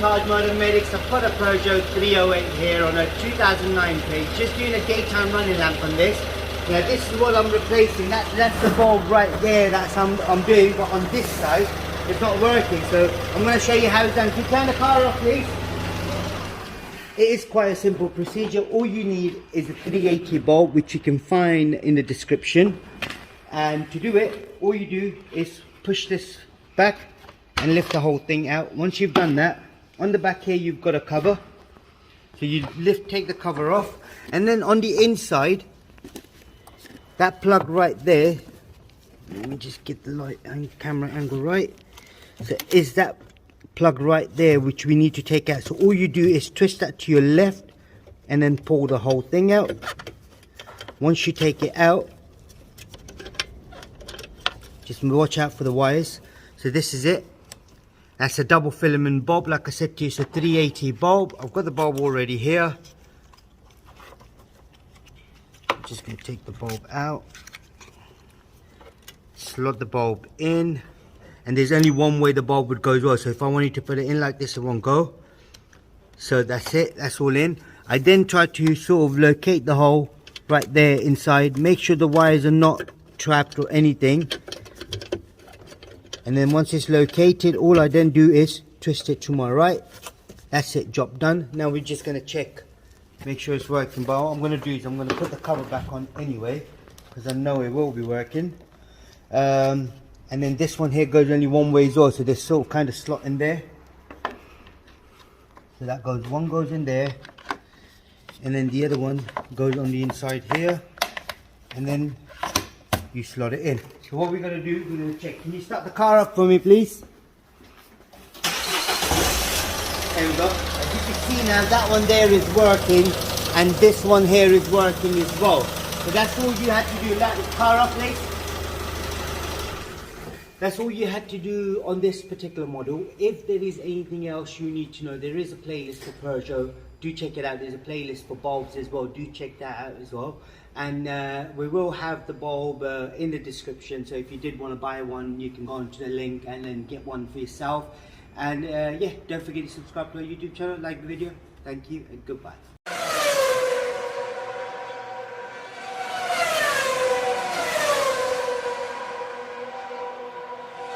diytaj motor medics. I've got a Peugeot 308 here on a 2009 plate. Just doing a daytime running lamp on this. Now this is what I'm replacing. That's the bulb right there. That's I'm doing. But on this side, it's not working. So I'm going to show you how it's done. Can you turn the car off, please? It is quite a simple procedure. All you need is a 380 bulb, which you can find in the description. And to do it, all you do is push this back and lift the whole thing out. Once you've done that, on the back here you've got a cover. So you take the cover off, and then on the inside, that plug right there, let me just get the light and camera angle right. So is that plug right there which we need to take out. So all you do is twist that to your left and then pull the whole thing out. Once you take it out, just watch out for the wires. So this is it. That's a double filament bulb. Like I said to you, it's a 380 bulb. I've got the bulb already here. I'm just going to take the bulb out, slot the bulb in, and there's only one way the bulb would go as well. So if I wanted to put it in like this, it won't go. So that's it, that's all in. I then try to sort of locate the hole right there inside. Make sure the wires are not trapped or anything. And then once it's located, all I then do is twist it to my right. That's it, job done. Now we're just going to check, make sure it's working. But what I'm going to do is I'm going to put the cover back on anyway, because I know it will be working. And then this one here goes only one way as well, so there's sort of kind of slot in there. So that goes, one goes in there, and then the other one goes on the inside here, and then you slot it in. So what we're going to do, we're going to check. Can you start the car up for me, please? There we go. As you can see now, that one there is working, and this one here is working as well. So that's all you had to do. Let the car up, please. That's all you had to do on this particular model. If there is anything else you need to know, there is a playlist for Peugeot. Do check it out. There's a playlist for bulbs as well. Do check that out as well. And we will have the bulb in the description. So if you did want to buy one, you can go onto the link and then get one for yourself. And yeah, don't forget to subscribe to our YouTube channel, like the video. Thank you and goodbye.